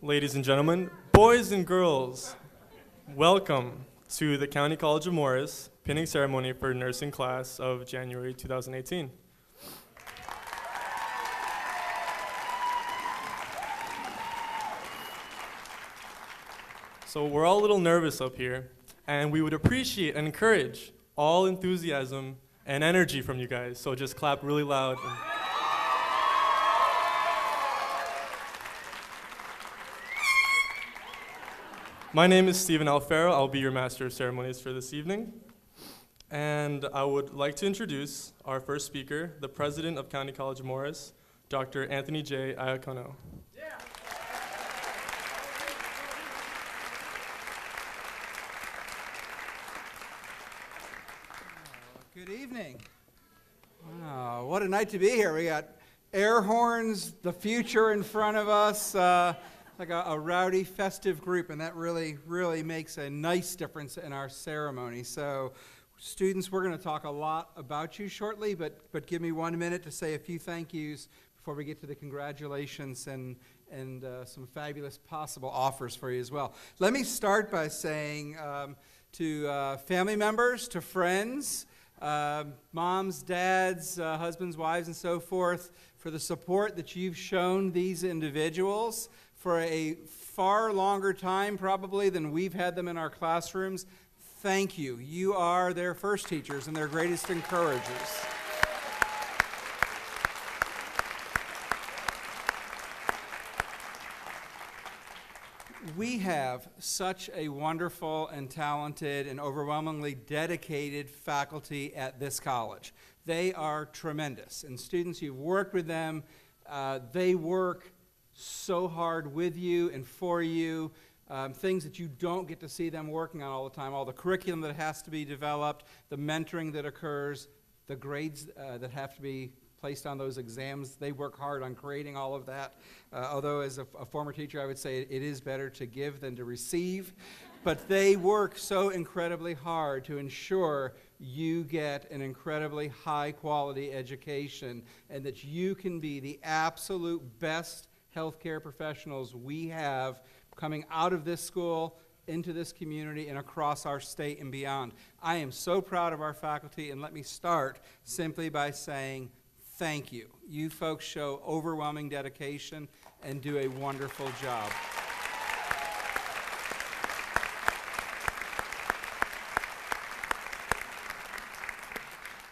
Ladies and gentlemen, boys and girls, welcome to the County College of Morris Pinning Ceremony for Nursing Class of January 2018. So we're all a little nervous up here, and we would appreciate and encourage all enthusiasm and energy from you guys, so just clap really loud. My name is Stephen Alfaro. I'll be your Master of Ceremonies for this evening. And I would like to introduce our first speaker, the President of County College of Morris, Dr. Anthony J. Iacono. Good evening. Wow, what a night to be here. We got air horns, the future in front of us, like a rowdy, festive group, and that really, really makes a nice difference in our ceremony. So, students, we're going to talk a lot about you shortly, but give me 1 minute to say a few thank yous before we get to the congratulations and some fabulous possible offers for you as well. Let me start by saying to family members, to friends, moms, dads, husbands, wives, and so forth, for the support that you've shown these individuals for a far longer time probably than we've had them in our classrooms. Thank you. You are their first teachers and their greatest encouragers. We have such a wonderful and talented and overwhelmingly dedicated faculty at this college. They are tremendous. And students, you've worked with them. They work so hard with you and for you. Things that you don't get to see them working on all the time. All the curriculum that has to be developed, the mentoring that occurs, the grades that have to be placed on those exams. They work hard on creating all of that. Although as a former teacher, I would say it is better to give than to receive. But they work so incredibly hard to ensure you get an incredibly high quality education and that you can be the absolute best healthcare professionals we have coming out of this school into this community and across our state and beyond. I am so proud of our faculty, and let me start simply by saying thank you. You folks show overwhelming dedication and do a wonderful job.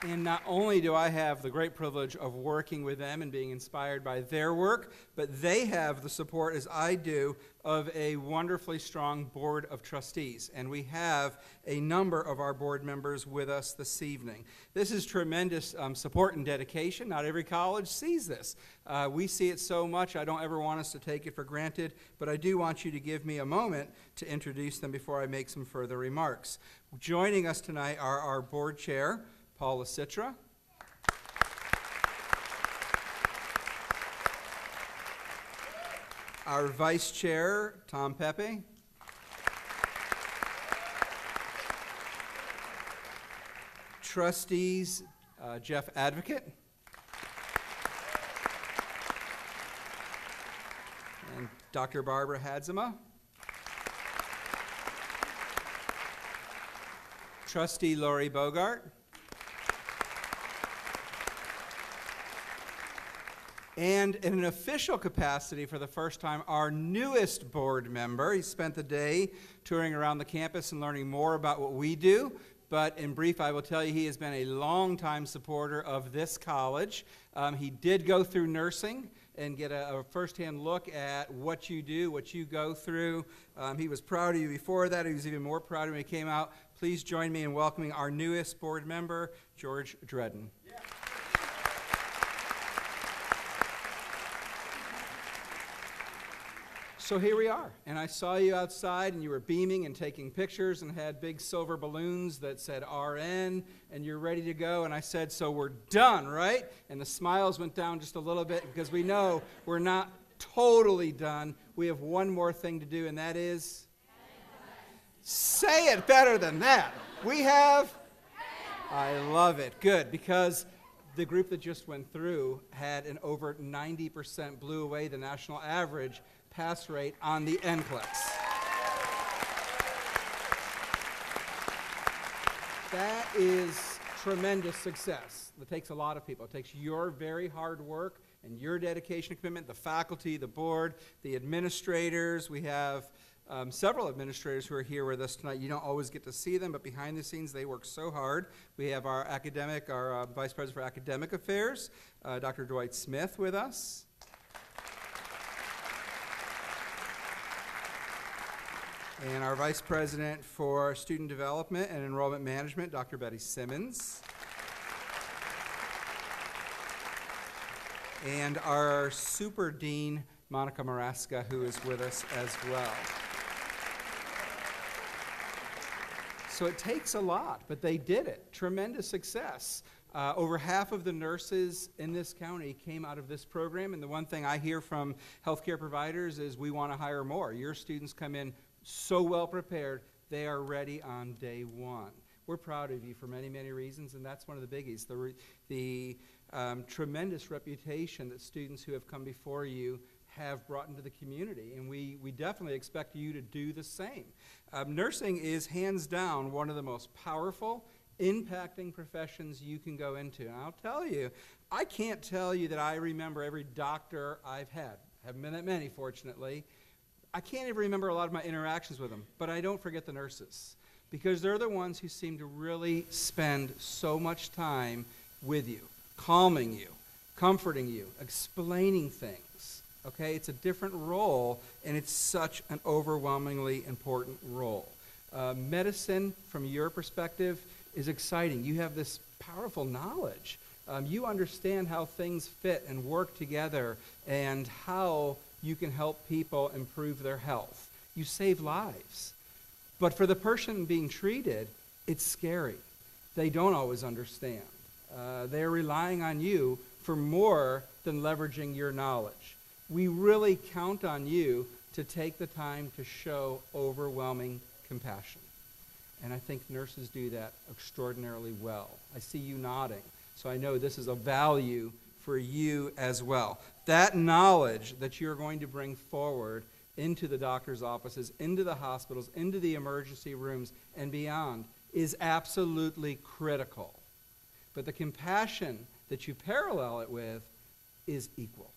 And not only do I have the great privilege of working with them and being inspired by their work, but they have the support, as I do, of a wonderfully strong board of trustees. And we have a number of our board members with us this evening. This is tremendous support and dedication. Not every college sees this. We see it so much, I don't ever want us to take it for granted, but I do want you to give me a moment to introduce them before I make some further remarks. Joining us tonight are our board chair, Paula Citra, our vice chair, Tom Pepe, trustees, Jeff Advocate, and Dr. Barbara Hadzima, trustee Lori Bogart, and in an official capacity for the first time, our newest board member. He spent the day touring around the campus and learning more about what we do. But in brief, I will tell you he has been a longtime supporter of this college. He did go through nursing and get a firsthand look at what you do, what you go through. He was proud of you before that. He was even more proud when he came out. Please join me in welcoming our newest board member, George Dredden. Yeah. So here we are, and I saw you outside, and you were beaming and taking pictures and had big silver balloons that said RN, and you're ready to go, and I said, so we're done, right? And the smiles went down just a little bit because we know we're not totally done. We have one more thing to do, and that is? Say it better than that. We have? I love it. Good, because the group that just went through had an over 90% blew away the national average pass rate on the NCLEX. That is tremendous success. It takes a lot of people. It takes your very hard work and your dedication and commitment, the faculty, the board, the administrators. We have several administrators who are here with us tonight. You don't always get to see them, but behind the scenes, they work so hard. We have our Vice President for Academic Affairs, Dr. Dwight Smith, with us. And our Vice President for Student Development and Enrollment Management, Dr. Betty Simmons. And our Super Dean, Monica Maraska, who is with us as well. So it takes a lot, but they did it. Tremendous success. Over half of the nurses in this county came out of this program, and the one thing I hear from healthcare providers is we want to hire more. Your students come in so well prepared, they are ready on day one. We're proud of you for many, many reasons, and that's one of the biggies. The tremendous reputation that students who have come before you have brought into the community, and we definitely expect you to do the same. Nursing is hands down one of the most powerful, impacting professions you can go into. And I'll tell you, I can't tell you that I remember every doctor I've had. Haven't been that many, fortunately. I can't even remember a lot of my interactions with them, but I don't forget the nurses, because they're the ones who seem to really spend so much time with you, calming you, comforting you, explaining things. Okay, it's a different role, and it's such an overwhelmingly important role. Medicine, from your perspective, is exciting. You have this powerful knowledge. You understand how things fit and work together and how you can help people improve their health. You save lives. But for the person being treated, it's scary. They don't always understand. They're relying on you for more than leveraging your knowledge. We really count on you to take the time to show overwhelming compassion. And I think nurses do that extraordinarily well. I see you nodding, so I know this is a value for you as well. That knowledge that you're going to bring forward into the doctor's offices, into the hospitals, into the emergency rooms, and beyond is absolutely critical. But the compassion that you parallel it with is equal.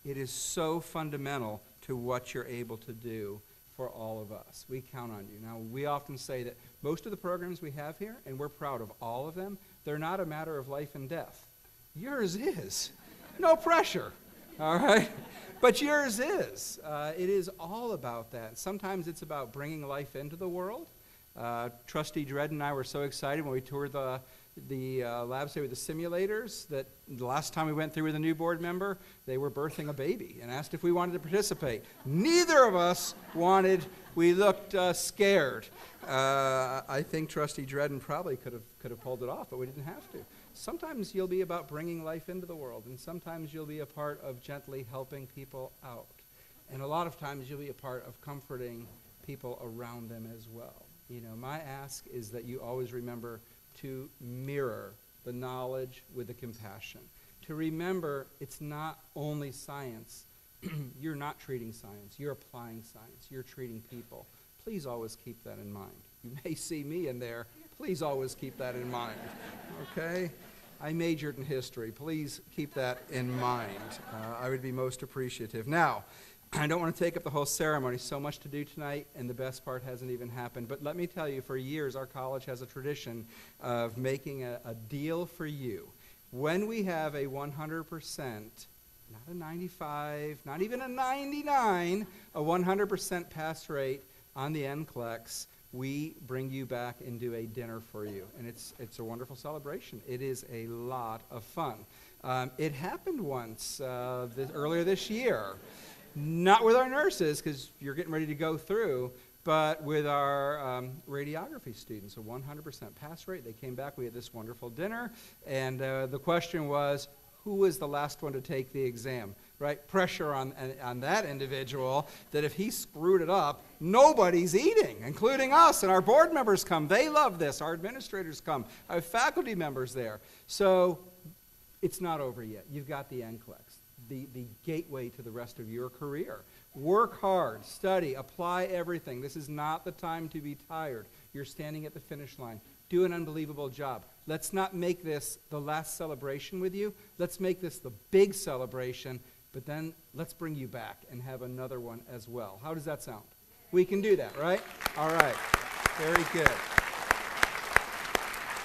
It is so fundamental to what you're able to do for all of us. We count on you. Now, we often say that most of the programs we have here, and we're proud of all of them, they're not a matter of life and death. Yours is. No pressure, all right? But yours is. It is all about that. Sometimes it's about bringing life into the world. Trustee Dredd and I were so excited when we toured the labs there with the simulators that the last time we went through with a new board member, they were birthing a baby and asked if we wanted to participate. Neither of us wanted. We looked scared. I think Trustee Dredden probably could have pulled it off, but we didn't have to. Sometimes you'll be about bringing life into the world, and sometimes you'll be a part of gently helping people out. And a lot of times you'll be a part of comforting people around them as well. You know, my ask is that you always remember to mirror the knowledge with the compassion. To remember it's not only science. You're not treating science. You're applying science. You're treating people. Please always keep that in mind. You may see me in there. Please always keep that in mind. Okay? I majored in history. Please keep that in mind. I would be most appreciative. Now, I don't want to take up the whole ceremony. So much to do tonight, and the best part hasn't even happened. But let me tell you, for years, our college has a tradition of making a deal for you. When we have a 100%, not a 95, not even a 99, a 100% pass rate on the NCLEX, we bring you back and do a dinner for you. And it's a wonderful celebration. It is a lot of fun. It happened once earlier this year. Not with our nurses, because you're getting ready to go through, but with our radiography students, a 100% pass rate. They came back, we had this wonderful dinner, and the question was, who was the last one to take the exam, right? Pressure on that individual, that if he screwed it up, nobody's eating, including us, and our board members come. They love this. Our administrators come. I have faculty members there. So it's not over yet. You've got the NCLEX. The gateway to the rest of your career. Work hard, study, apply everything. This is not the time to be tired. You're standing at the finish line. Do an unbelievable job. Let's not make this the last celebration with you. Let's make this the big celebration, but then let's bring you back and have another one as well. How does that sound? We can do that, right? All right. Very good.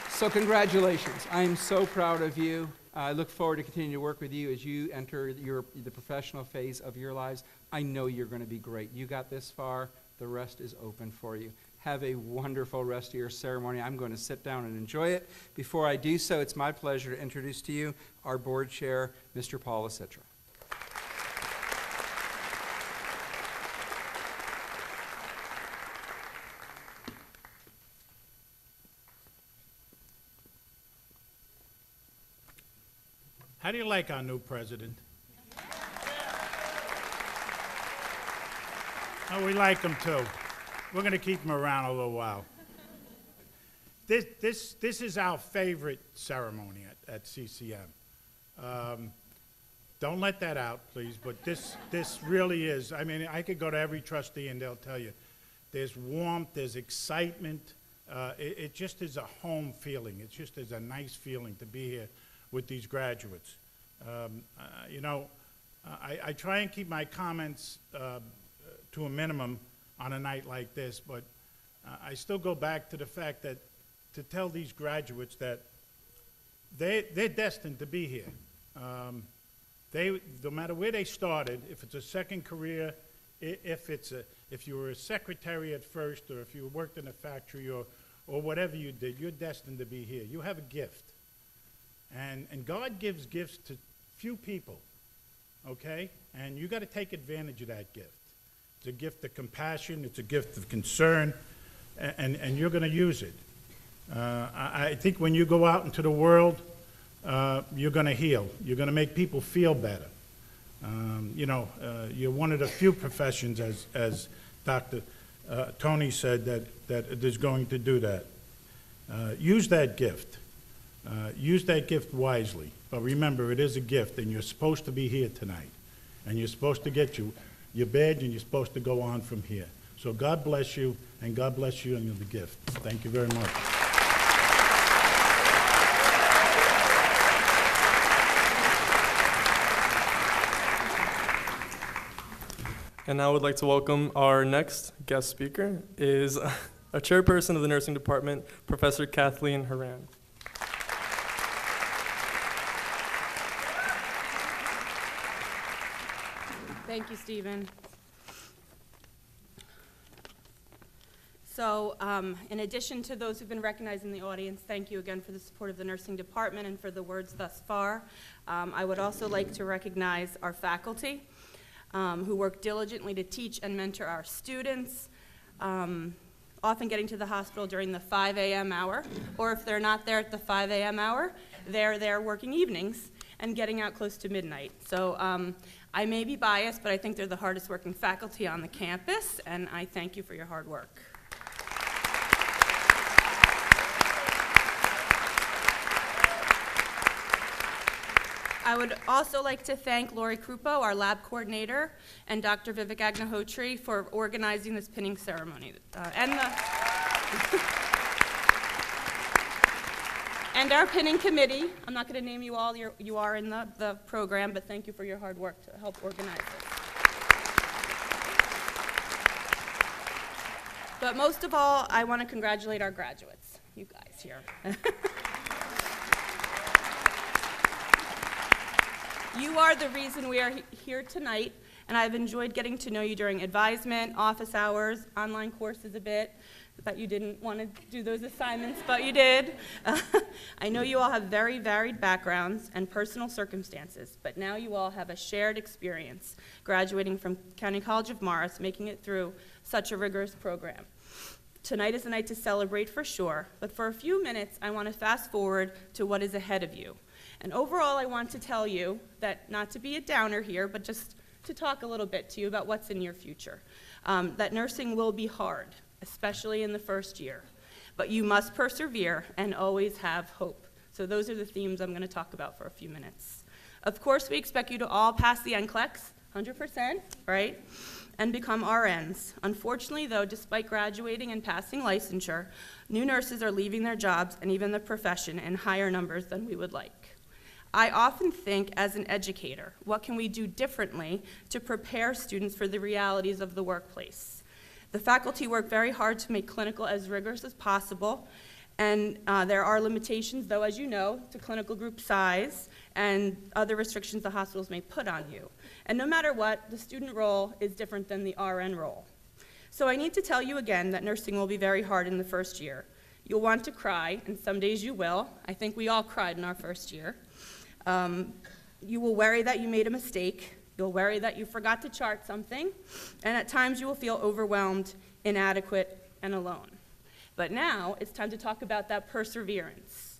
So congratulations. I am so proud of you. I look forward to continuing to work with you as you enter the professional phase of your lives. I know you're going to be great. You got this far. The rest is open for you. Have a wonderful rest of your ceremony. I'm going to sit down and enjoy it. Before I do so, it's my pleasure to introduce to you our board chair, Mr. Paul Lasitra. How do you like our new president? Oh, we like him too. We're going to keep him around a little while. This is our favorite ceremony at CCM. Don't let that out, please, but this really is. I mean, I could go to every trustee and they'll tell you there's warmth, there's excitement. It just is a home feeling. It just is a nice feeling to be here with these graduates. You know, I try and keep my comments to a minimum on a night like this, but I still go back to the fact that to tell these graduates that they're destined to be here. No matter where they started, if it's a second career, if you were a secretary at first, or if you worked in a factory, or whatever you did, you're destined to be here. You have a gift. And God gives gifts to few people, okay? And you got to take advantage of that gift. It's a gift of compassion, it's a gift of concern, and you're going to use it. I think when you go out into the world, you're going to heal. You're going to make people feel better. You know, you're one of the few professions, as Dr. Tony said, that is going to do that. Use that gift. Use that gift wisely. But remember, it is a gift, and you're supposed to be here tonight. And you're supposed to get your badge, and you're supposed to go on from here. So God bless you, and God bless you and the gift. Thank you very much. And I would like to welcome our next guest speaker is a chairperson of the nursing department, Professor Kathleen Horan. Thank you, Stephen. So, in addition to those who've been recognized in the audience, thank you again for the support of the nursing department and for the words thus far. I would also like to recognize our faculty who work diligently to teach and mentor our students, often getting to the hospital during the 5 a.m. hour, or if they're not there at the 5 a.m. hour, they're there working evenings and getting out close to midnight. So I may be biased, but I think they're the hardest working faculty on the campus, and I thank you for your hard work. I would also like to thank Lori Krupo, our lab coordinator, and Dr. Vivek Agnihotri for organizing this pinning ceremony. And our pinning committee. I'm not going to name you all. You are in the program, but thank you for your hard work to help organize this. But most of all, I want to congratulate our graduates, you guys here. You are the reason we are here tonight, and I've enjoyed getting to know you during advisement, office hours, online courses a bit. I thought you didn't want to do those assignments, but you did. I know you all have very varied backgrounds and personal circumstances, but now you all have a shared experience graduating from County College of Morris, making it through such a rigorous program. Tonight is a night to celebrate for sure, but for a few minutes, I want to fast forward to what is ahead of you. And overall, I want to tell you that, not to be a downer here, but just to talk a little bit to you about what's in your future. That nursing will be hard, especially in the first year. But you must persevere and always have hope. So those are the themes I'm going to talk about for a few minutes. Of course, we expect you to all pass the NCLEX, 100%, right? and become RNs. Unfortunately, though, despite graduating and passing licensure, new nurses are leaving their jobs and even the profession in higher numbers than we would like. I often think, as an educator, what can we do differently to prepare students for the realities of the workplace? The faculty work very hard to make clinical as rigorous as possible, and there are limitations, though, as you know, to clinical group size and other restrictions the hospitals may put on you. And no matter what, the student role is different than the RN role. So I need to tell you again that nursing will be very hard in the first year. You'll want to cry, and some days you will. I think we all cried in our first year. You will worry that you made a mistake. You'll worry that you forgot to chart something. And at times you will feel overwhelmed, inadequate, and alone. But now it's time to talk about that perseverance.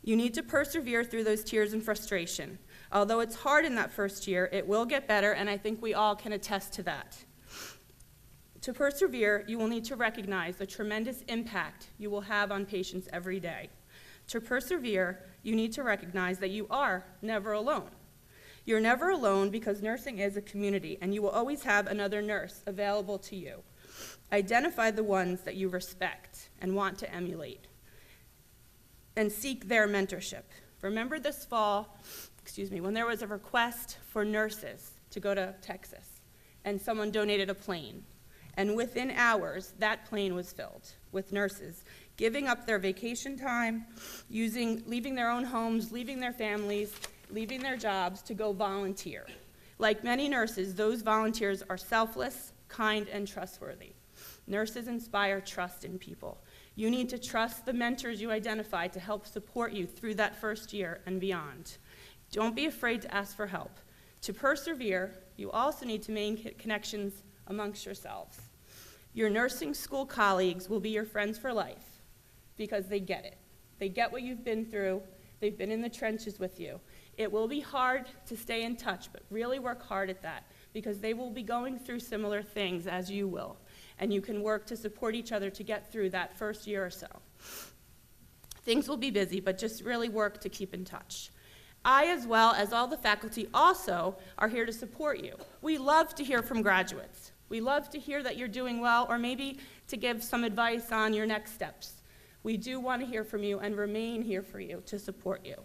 You need to persevere through those tears and frustration. Although it's hard in that first year, it will get better, and I think we all can attest to that. To persevere, you will need to recognize the tremendous impact you will have on patients every day. To persevere, you need to recognize that you are never alone. You're never alone because nursing is a community, and you will always have another nurse available to you. Identify the ones that you respect and want to emulate, and seek their mentorship. Remember this fall, when there was a request for nurses to go to Texas, and someone donated a plane. And within hours, that plane was filled with nurses, giving up their vacation time, leaving their own homes, leaving their families, leaving their jobs to go volunteer. Like many nurses, those volunteers are selfless, kind, and trustworthy. Nurses inspire trust in people. You need to trust the mentors you identify to help support you through that first year and beyond. Don't be afraid to ask for help. To persevere, you also need to make connections amongst yourselves. Your nursing school colleagues will be your friends for life because they get it. They get what you've been through. They've been in the trenches with you. It will be hard to stay in touch, but really work hard at that because they will be going through similar things as you will, and you can work to support each other to get through that first year or so. Things will be busy, but just really work to keep in touch. I, as well as all the faculty, also are here to support you. We love to hear from graduates. We love to hear that you're doing well, or maybe to give some advice on your next steps. We do want to hear from you and remain here for you to support you.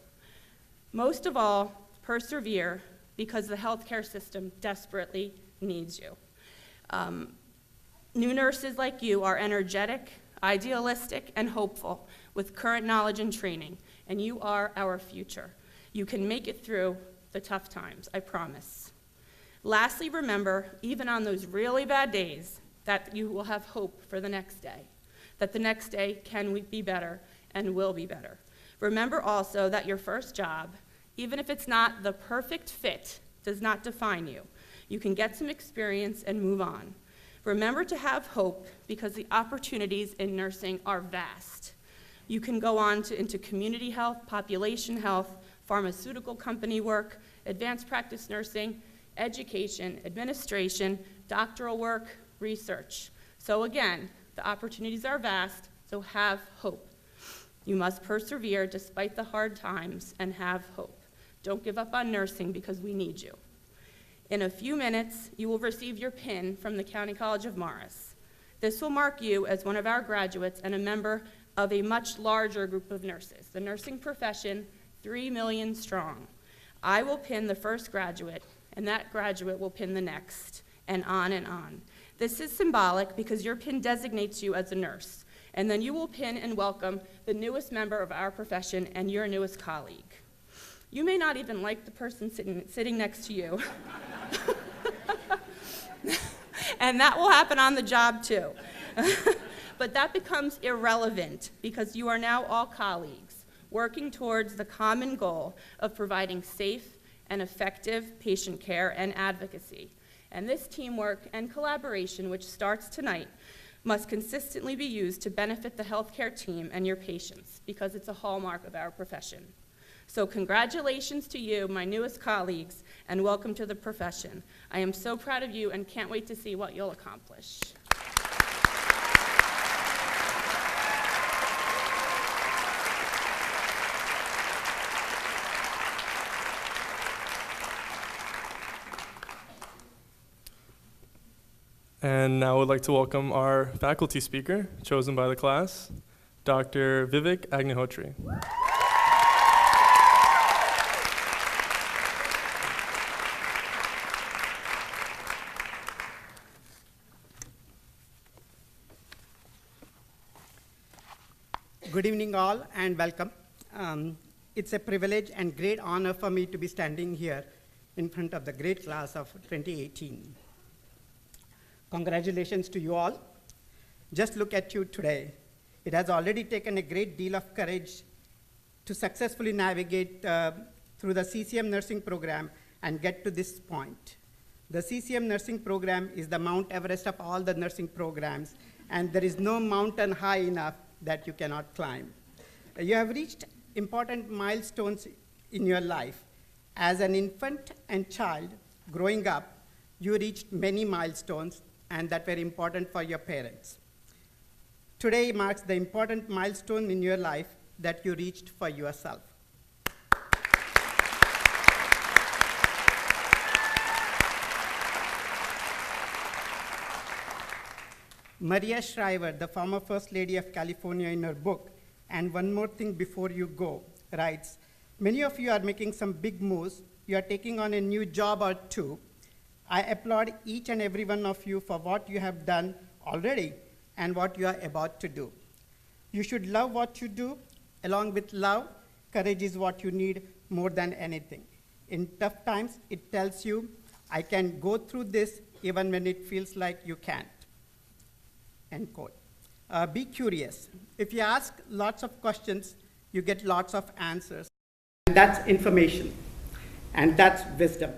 Most of all, persevere because the healthcare system desperately needs you. New nurses like you are energetic, idealistic, and hopeful with current knowledge and training, and you are our future. You can make it through the tough times, I promise. Lastly, remember, even on those really bad days, that you will have hope for the next day, that the next day can be better and will be better. Remember also that your first job, even if it's not the perfect fit, does not define you. You can get some experience and move on. Remember to have hope because the opportunities in nursing are vast. You can go on into community health, population health, pharmaceutical company work, advanced practice nursing, education, administration, doctoral work, research. So again, the opportunities are vast, so have hope. You must persevere despite the hard times and have hope. Don't give up on nursing because we need you. In a few minutes, you will receive your pin from the County College of Morris. This will mark you as one of our graduates and a member of a much larger group of nurses. The nursing profession, 3 million strong. I will pin the first graduate, and that graduate will pin the next, and on and on. This is symbolic because your pin designates you as a nurse, and then you will pin and welcome the newest member of our profession and your newest colleague. You may not even like the person sitting next to you, and that will happen on the job too. But that becomes irrelevant because you are now all colleagues working towards the common goal of providing safe and effective patient care and advocacy. And this teamwork and collaboration, which starts tonight, must consistently be used to benefit the healthcare team and your patients because it's a hallmark of our profession. So congratulations to you, my newest colleagues, and welcome to the profession. I am so proud of you and can't wait to see what you'll accomplish. And now I would like to welcome our faculty speaker, chosen by the class, Dr. Vivek Agnihotri. Good evening all and welcome. It's a privilege and great honor for me to be standing here in front of the great class of 2018. Congratulations to you all. Just look at you today. It has already taken a great deal of courage to successfully navigate through the CCM nursing program and get to this point. The CCM nursing program is the Mount Everest of all the nursing programs, and there is no mountain high enough that you cannot climb. You have reached important milestones in your life. As an infant and child growing up, you reached many milestones, and that were important for your parents. Today marks the important milestone in your life that you reached for yourself. Maria Shriver, the former First Lady of California, in her book, "And One More Thing Before You Go," writes, "Many of you are making some big moves. You are taking on a new job or two. I applaud each and every one of you for what you have done already and what you are about to do. You should love what you do. Along with love, courage is what you need more than anything. In tough times, it tells you, I can go through this even when it feels like you can't." End quote. Be curious. If you ask lots of questions, you get lots of answers. And that's information, and that's wisdom.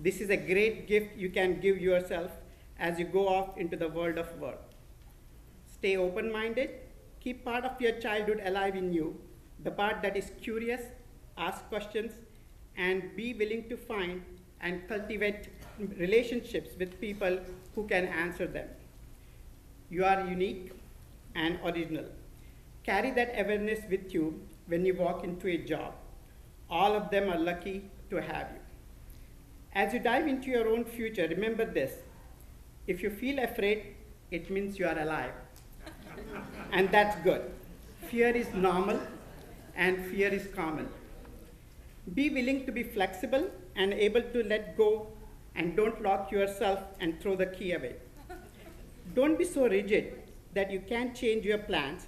This is a great gift you can give yourself as you go off into the world of work. Stay open-minded. Keep part of your childhood alive in you, the part that is curious, ask questions, and be willing to find and cultivate relationships with people who can answer them. You are unique and original. Carry that awareness with you when you walk into a job. All of them are lucky to have you. As you dive into your own future, remember this. If you feel afraid, it means you are alive. And that's good. Fear is normal, and fear is common. Be willing to be flexible and able to let go, and don't lock yourself and throw the key away. Don't be so rigid that you can't change your plans.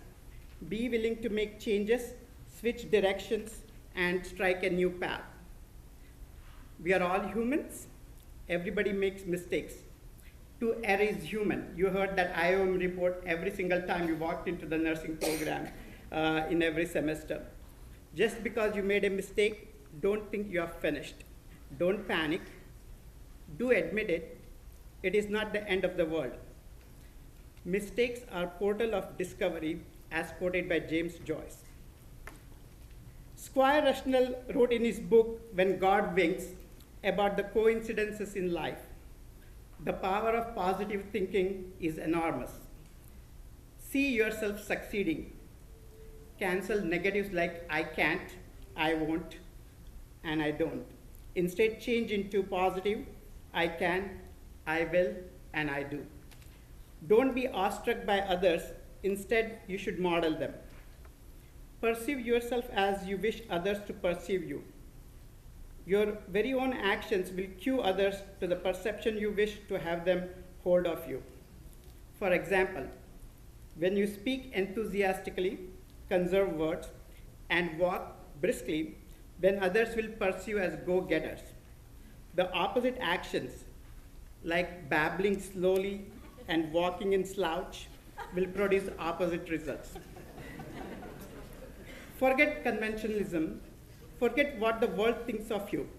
Be willing to make changes, switch directions, and strike a new path. We are all humans. Everybody makes mistakes. To err is human. You heard that IOM report every single time you walked into the nursing program in every semester. Just because you made a mistake, don't think you are finished. Don't panic. Do admit it. It is not the end of the world. Mistakes are portal of discovery, as quoted by James Joyce. Squire Rushnell wrote in his book, "When God Winks," about the coincidences in life. The power of positive thinking is enormous. See yourself succeeding. Cancel negatives like "I can't," "I won't," and "I don't." Instead, change into positive "I can," "I will," and "I do." Don't be awestruck by others. Instead, you should model them. Perceive yourself as you wish others to perceive you. Your very own actions will cue others to the perception you wish to have them hold of you. For example, when you speak enthusiastically, conserve words, and walk briskly, then others will perceive as go-getters. The opposite actions, like babbling slowly and walking in slouch, will produce opposite results. Forget conventionalism. Forget what the world thinks of you.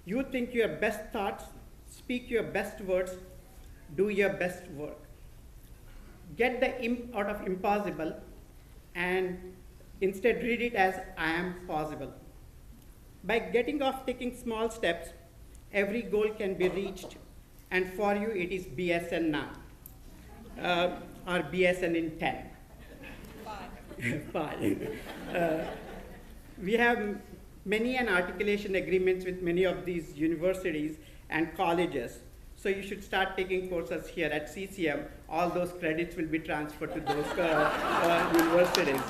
You think your best thoughts, speak your best words, do your best work. Get the imp out of impossible and instead read it as "I am possible." By getting off taking small steps, every goal can be reached, and for you it is BSN now, or BSN in 10. Five. We have many articulation agreements with many of these universities and colleges. So you should start taking courses here at CCM. All those credits will be transferred to those universities.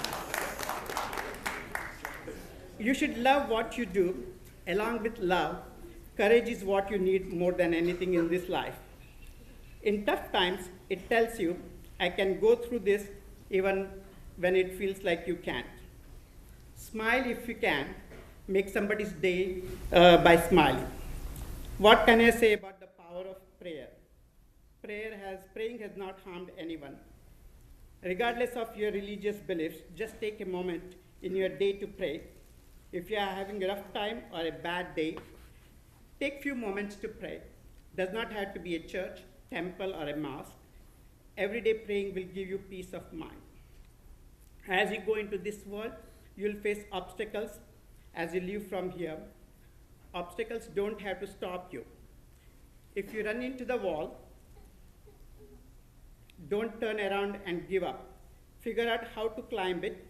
You should love what you do. Along with love, courage is what you need more than anything in this life. In tough times, it tells you, I can go through this even when it feels like you can't. Smile if you can. Make somebody's day by smiling. What can I say about the power of prayer? Praying has not harmed anyone. Regardless of your religious beliefs, just take a moment in your day to pray. If you are having a rough time or a bad day, take few moments to pray. Does not have to be a church, temple, or a mosque. Everyday praying will give you peace of mind. As you go into this world, you'll face obstacles as you leave from here. Obstacles don't have to stop you. If you run into the wall, don't turn around and give up. Figure out how to climb it,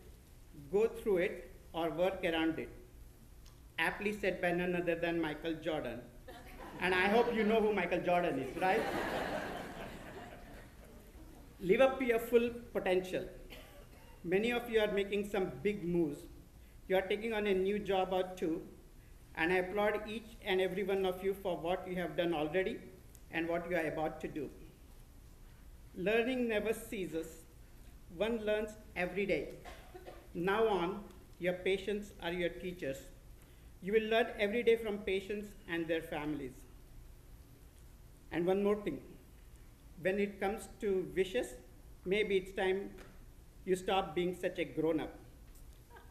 go through it, or work around it. Aptly said by none other than Michael Jordan. And I hope you know who Michael Jordan is, right? Live up to your full potential. Many of you are making some big moves. You are taking on a new job or two, and I applaud each and every one of you for what you have done already and what you are about to do. Learning never ceases. One learns every day. Now on, your patients are your teachers. You will learn every day from patients and their families. And one more thing. When it comes to wishes, maybe it's time you stop being such a grown-up.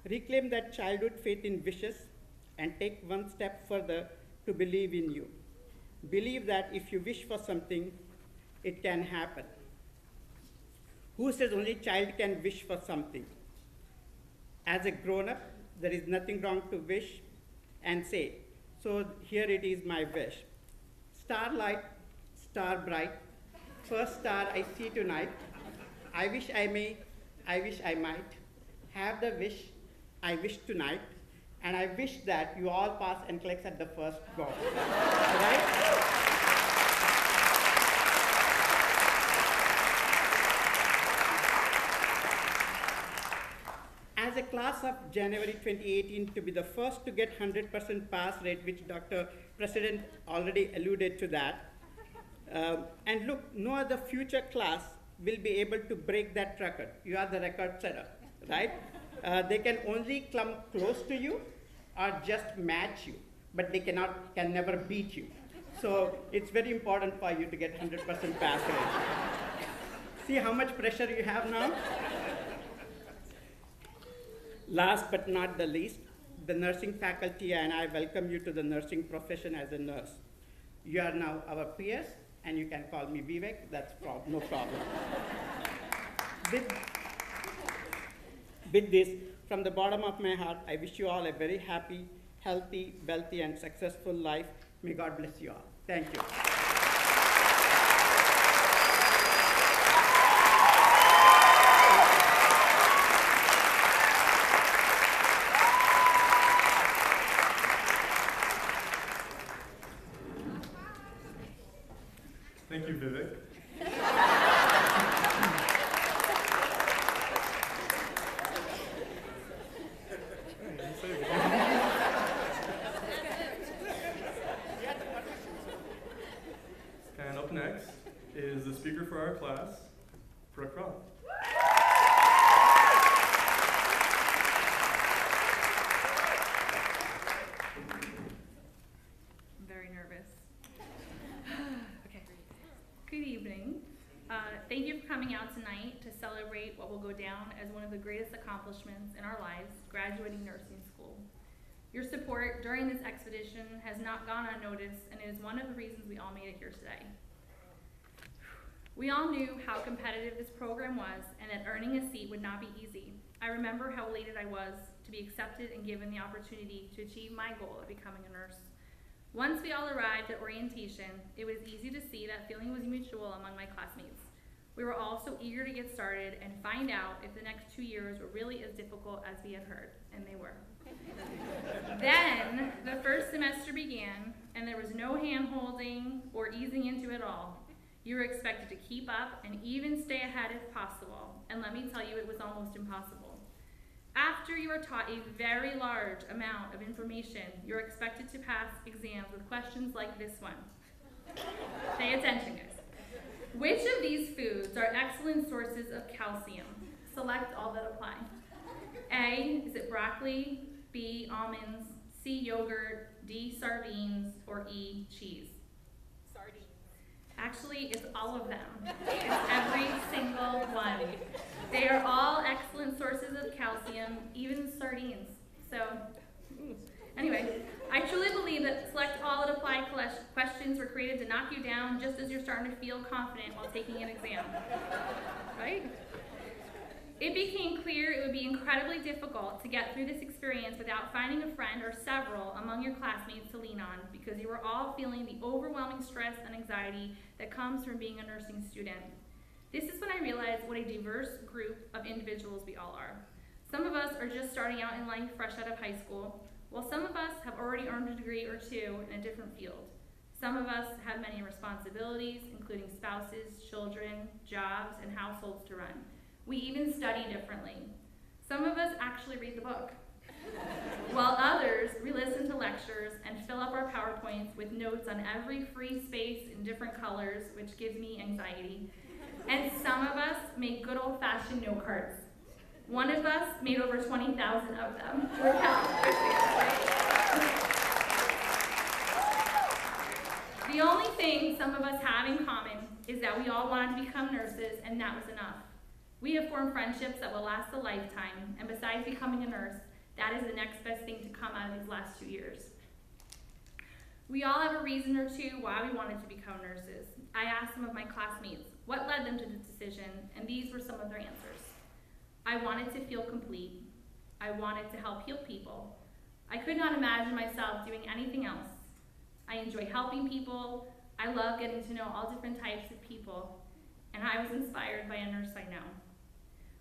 Reclaim that childhood faith in wishes and take one step further to believe in you. Believe that if you wish for something, it can happen. Who says only child can wish for something? As a grown-up, there is nothing wrong to wish and say, so here it is my wish. Starlight, star bright, first star I see tonight. I wish I may, I wish I might have the wish I wish tonight, and I wish that you all pass NCLEX at the first go. Right? As a class of January 2018 to be the first to get 100% pass rate, which Dr. President already alluded to that, and look, no other future class will be able to break that record. You are the record setter, right? They can only come close to you or just match you, but they can never beat you. So it's very important for you to get 100% pass rate. See how much pressure you have now? Last but not the least, the nursing faculty and I welcome you to the nursing profession as a nurse. You are now our peers, and you can call me Vivek, that's no problem. With this, from the bottom of my heart, I wish you all a very happy, healthy, wealthy, and successful life. May God bless you all. Thank you. Thank you, Vivek. And up next is the speaker for our class, Brooke Roth. I'm very nervous. Okay. Good evening. Thank you for coming out tonight to celebrate what will go down as one of the greatest accomplishments in our lives, graduating nursing school. Your support during this expedition has not gone unnoticed, and it is one of the reasons we all made it here today. We all knew how competitive this program was and that earning a seat would not be easy. I remember how elated I was to be accepted and given the opportunity to achieve my goal of becoming a nurse. Once we all arrived at orientation, it was easy to see that feeling was mutual among my classmates. We were all so eager to get started and find out if the next 2 years were really as difficult as we had heard, and they were. Then the first semester began, and there was no hand-holding or easing into it all. You were expected to keep up and even stay ahead if possible, and let me tell you, it was almost impossible. After you are taught a very large amount of information, you're expected to pass exams with questions like this one. Pay attention, guys. Which of these foods are excellent sources of calcium? Select all that apply. A, is it broccoli? B, almonds? C, yogurt? D, sardines? Or E, cheese? Sardines. Actually, it's all of them. It's every single one. They are all excellent sources of calcium, even sardines. So, anyway, I truly believe that select all that apply questions were created to knock you down just as you're starting to feel confident while taking an exam. Right? It became clear it would be incredibly difficult to get through this experience without finding a friend or several among your classmates to lean on, because you were all feeling the overwhelming stress and anxiety that comes from being a nursing student. This is when I realized what a diverse group of individuals we all are. Some of us are just starting out in life fresh out of high school, while some of us have already earned a degree or two in a different field. Some of us have many responsibilities, including spouses, children, jobs, and households to run. We even study differently. Some of us actually read the book, while others re-listen to lectures and fill up our PowerPoints with notes on every free space in different colors, which gives me anxiety. And some of us make good old-fashioned note cards. One of us made over 20,000 of them. The only thing some of us have in common is that we all wanted to become nurses, and that was enough. We have formed friendships that will last a lifetime, and besides becoming a nurse, that is the next best thing to come out of these last 2 years. We all have a reason or two why we wanted to become nurses. I asked some of my classmates what led them to the decision, and these were some of their answers. I wanted to feel complete. I wanted to help heal people. I could not imagine myself doing anything else. I enjoy helping people. I love getting to know all different types of people, and I was inspired by a nurse I know.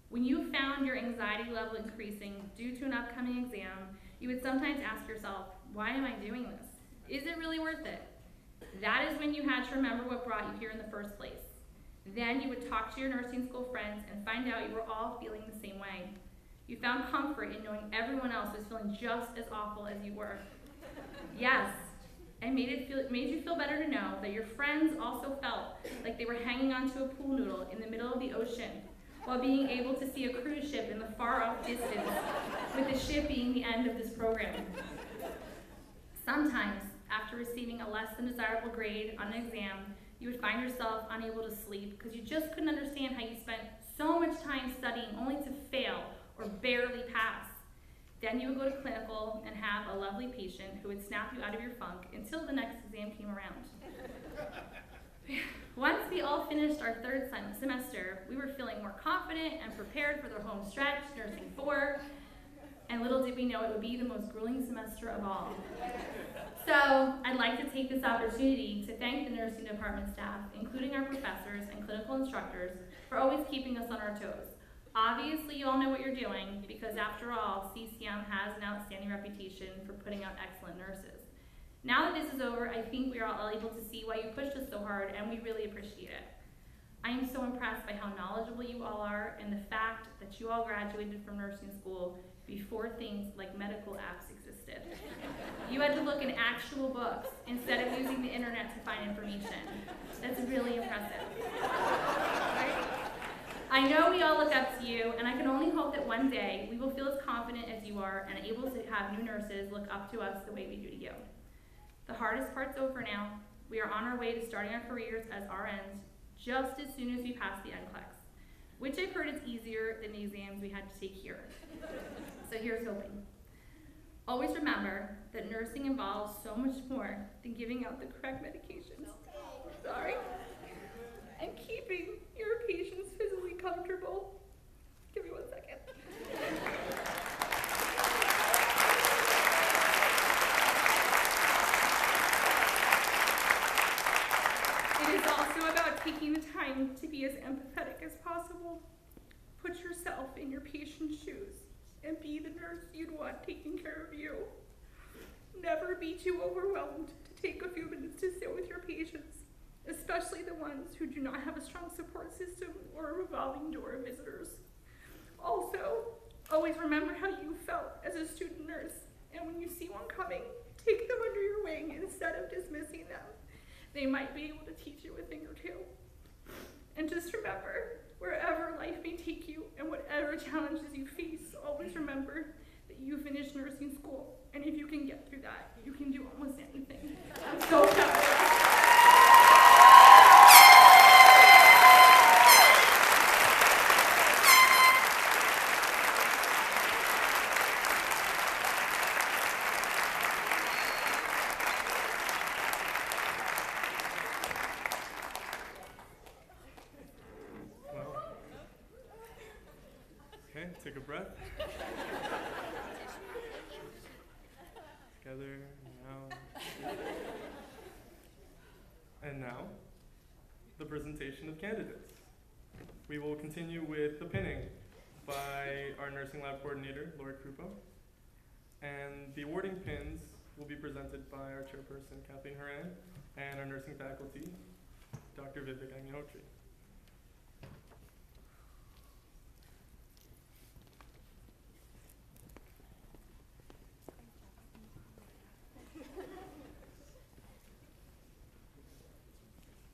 When you found your anxiety level increasing due to an upcoming exam, you would sometimes ask yourself, why am I doing this? Is it really worth it? That is when you had to remember what brought you here in the first place. Then you would talk to your nursing school friends and find out you were all feeling the same way. You found comfort in knowing everyone else was feeling just as awful as you were. Yes, it made you feel better to know that your friends also felt like they were hanging onto a pool noodle in the middle of the ocean, while being able to see a cruise ship in the far-off distance, with the ship being the end of this program. Sometimes, after receiving a less than desirable grade on an exam, you would find yourself unable to sleep because you just couldn't understand how you spent so much time studying only to fail or barely pass. Then you would go to clinical and have a lovely patient who would snap you out of your funk until the next exam came around. Once we all finished our third semester, we were feeling more confident and prepared for the home stretch, Nursing 4, and little did we know it would be the most grueling semester of all. So I'd like to take this opportunity to thank the nursing department staff, including our professors and clinical instructors, for always keeping us on our toes. Obviously, you all know what you're doing, because after all, CCM has an outstanding reputation for putting out excellent nurses. Now that this is over, I think we are all able to see why you pushed us so hard, and we really appreciate it. I am so impressed by how knowledgeable you all are, and the fact that you all graduated from nursing school before things like medical apps existed. You had to look in actual books instead of using the internet to find information. That's really impressive. Right? I know we all look up to you, and I can only hope that one day we will feel as confident as you are and able to have new nurses look up to us the way we do to you. The hardest part's over now. We are on our way to starting our careers as RNs just as soon as we pass the NCLEX, which I've heard is easier than the exams we had to take here. So here's hoping. Always remember that nursing involves so much more than giving out the correct medications. Sorry. And keeping your patients physically comfortable. Give me 1 second. It is also about taking the time to be as empathetic possible, put yourself in your patient's shoes and be the nurse you'd want taking care of you. Never be too overwhelmed to take a few minutes to sit with your patients, especially the ones who do not have a strong support system or a revolving door of visitors. Also, always remember how you felt as a student nurse, and when you see one coming, take them under your wing instead of dismissing them. They might be able to teach you a thing or two. And just remember, wherever life may take you and whatever challenges you face, always remember that you finished nursing school. And if you can get through that, you can do almost anything. I'm so proud of you. Okay, take a breath. Together, now. And now, the presentation of candidates. We will continue with the pinning by our nursing lab coordinator, Laura Krupa. And the awarding pins will be presented by our chairperson, Kathleen Horan, and our nursing faculty, Dr. Vivek Agnihotri.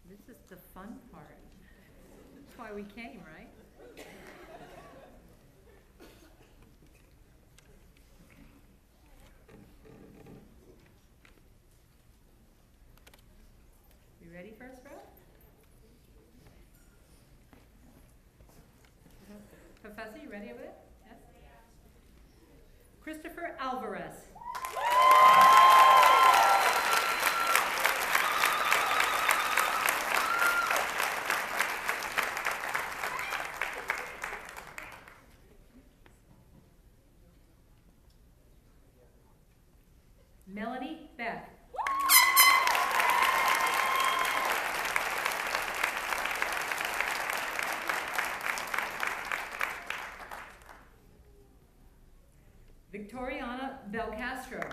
This is the fun part. That's why we came, right? Okay. You ready, first row? Professor, you ready over there? Yes? Christopher Alvarez. Melanie Beck. Victoriana Belcastro.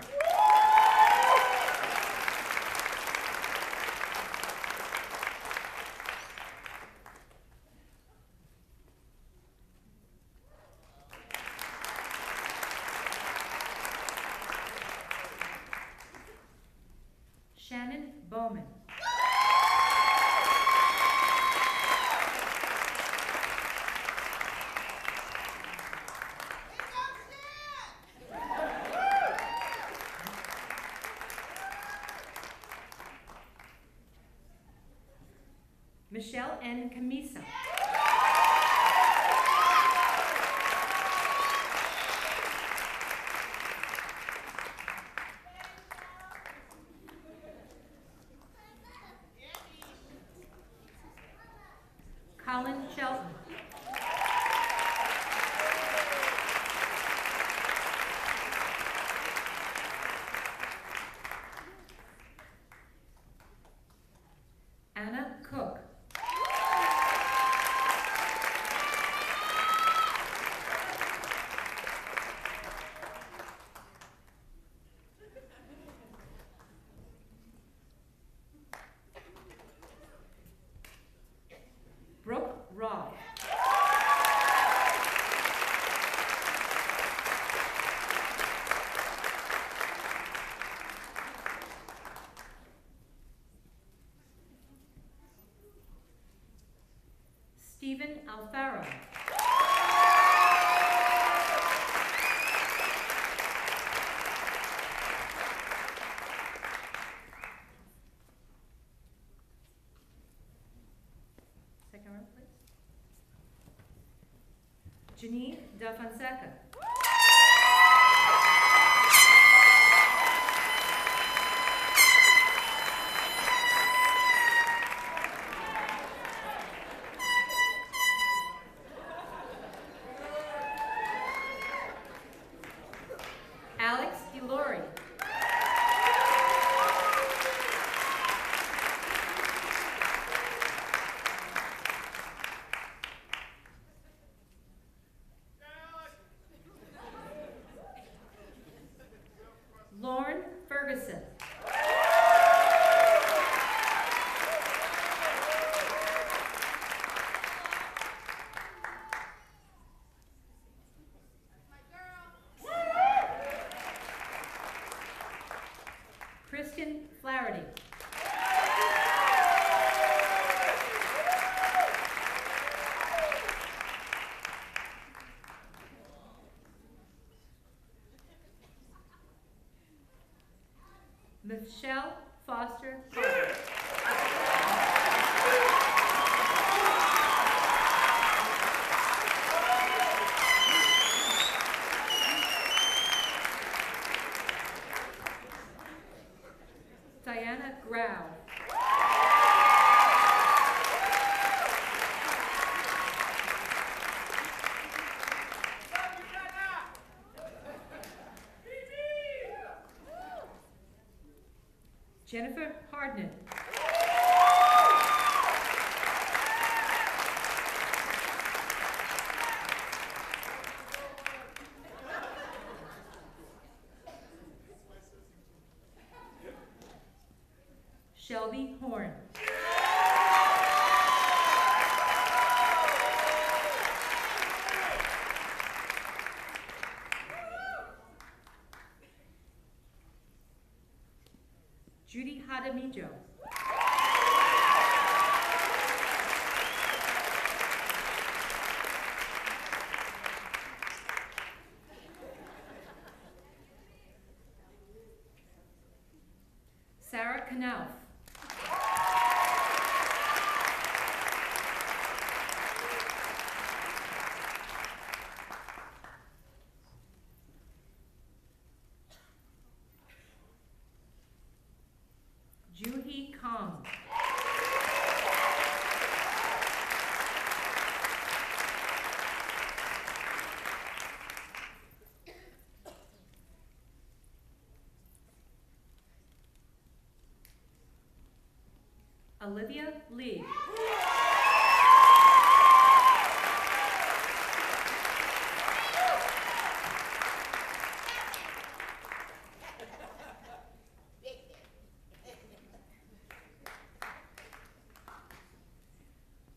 Shannon Bowman. Michelle N. Camisa. Colin Shelton. Anna Cook. Brooke Roth. Stephen Alfaro. Second row, please. Janine Da Fonseca. Alex Ilori. Michelle Foster Carter. Diana Grau. Jennifer Hardman. Shelby Horn. Judy Hadamijo. Sarah Knauf. Juhi Kong. Olivia Lee.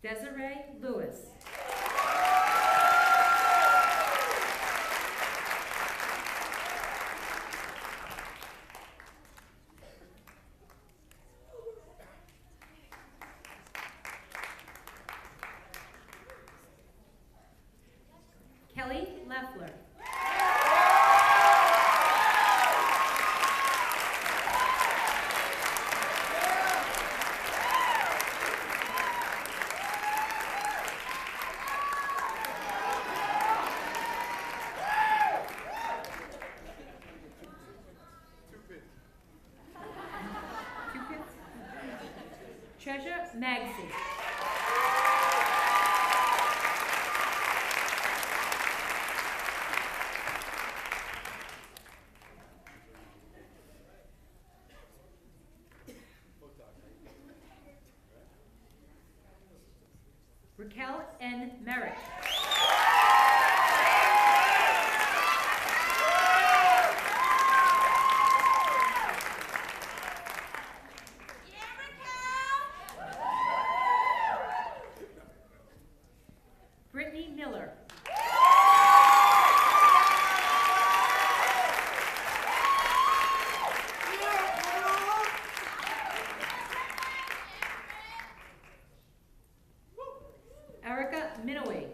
Desiree Lewis. Kelly Leffler. Treasure Magsy. Raquel N. Merritt. Brittany Miller. Erica Minoway.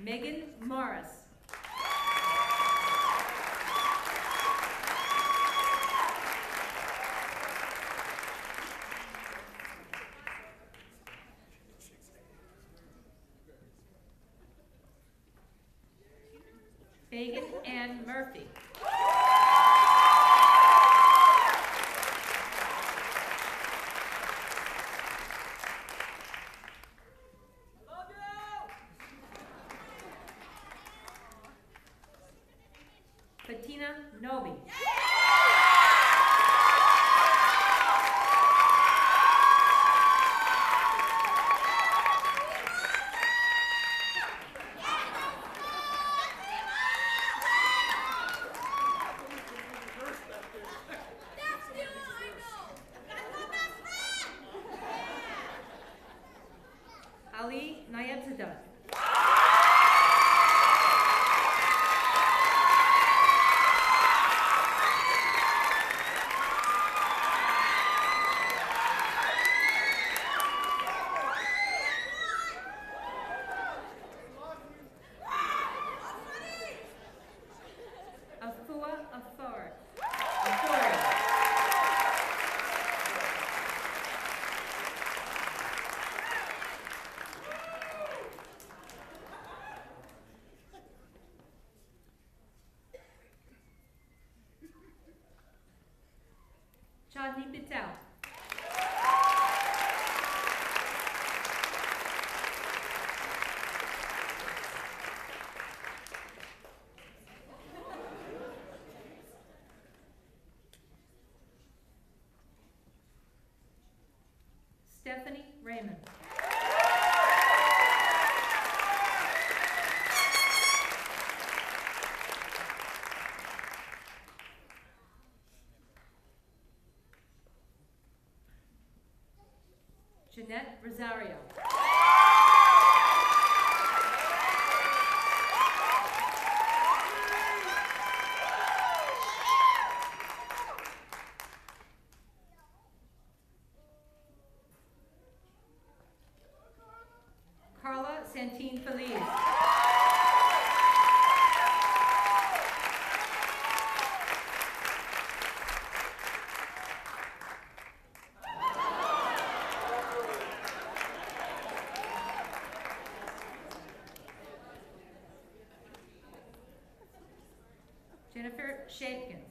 Megan Morris. Megan Ann Murphy. Bettina Nobi. Ali Nayabzadeh. Shivani Patel. Stephanie Raymond. Jeanette Rosario. Carla Santine Feliz. Jennifer Shapkins.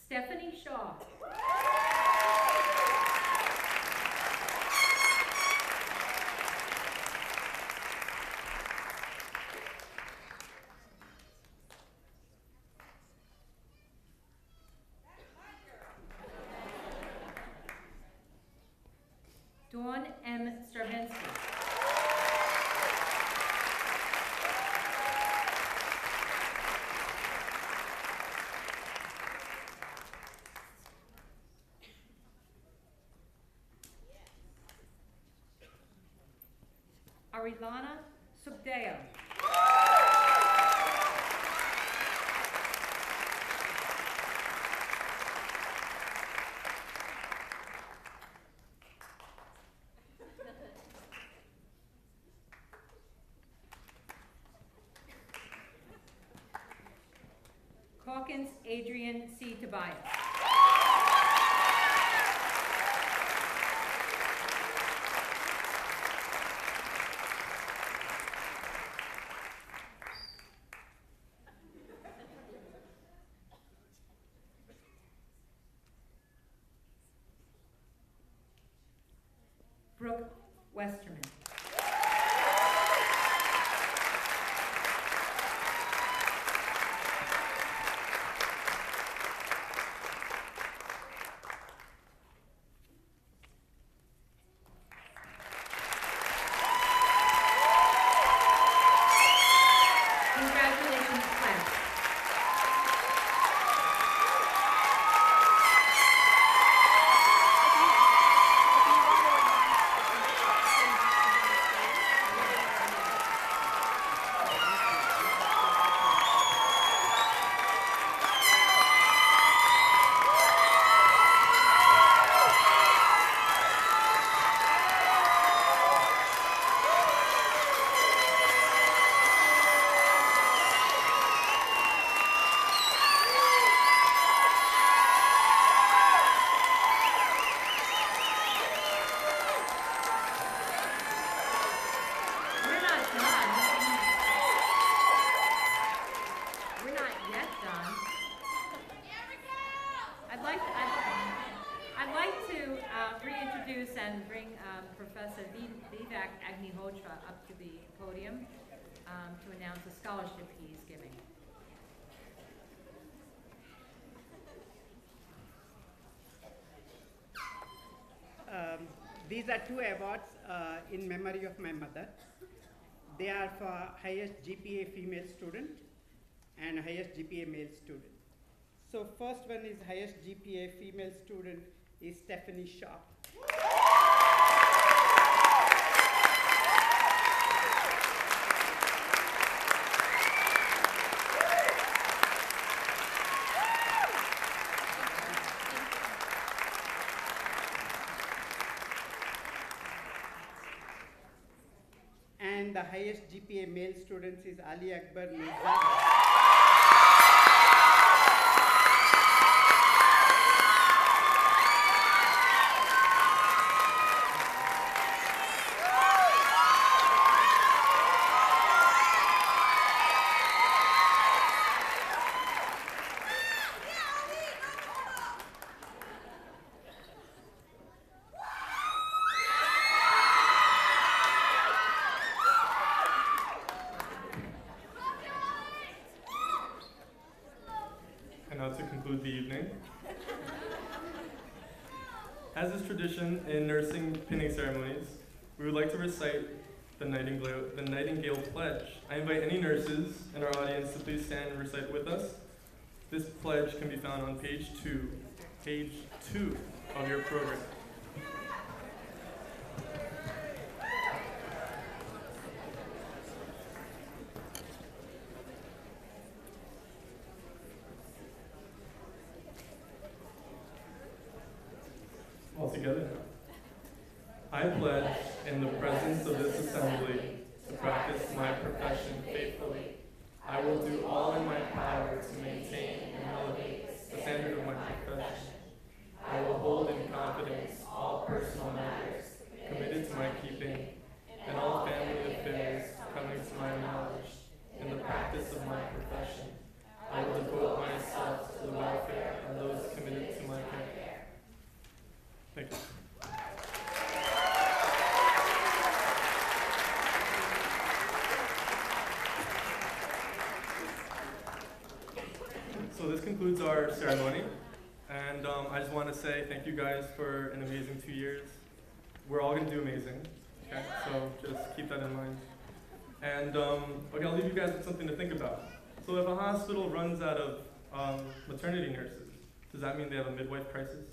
Stephanie Shaw. Dawn M. Stravinsky. Arilana Subdeo. Hawkins Adrian C. Tobias. Brooke Westerman. Congratulations, class. We're not done. We're not yet done. I'd like to reintroduce and bring Professor Vivek Agnihotra up to the podium to announce a scholarship he's giving. These are two awards in memory of my mother. They are for highest GPA female student and highest GPA male student. So first one is highest GPA female student is Stephanie Shaw. the highest GPA male students is Ali Akbar Mirza. And now to conclude the evening. As is tradition in nursing pinning ceremonies, we would like to recite the Nightingale Pledge. I invite any nurses in our audience to please stand and recite with us. This pledge can be found on page 2 of your program. All together. I pledge in the presence of this assembly to practice my profession faithfully. I will do all in my power to maintain and elevate the standard of my profession. I will hold in confidence all personal matters committed to my keeping and all family affairs coming to my knowledge in the practice of my profession. I will devote myself to the welfare of those committed to my care. Thank you. So this concludes our ceremony, and I just want to say thank you guys for an amazing 2 years. We're all going to do amazing, okay? So just keep that in mind. And okay, I'll leave you guys with something to think about. So if a hospital runs out of maternity nurses, does that mean they have a midwife crisis?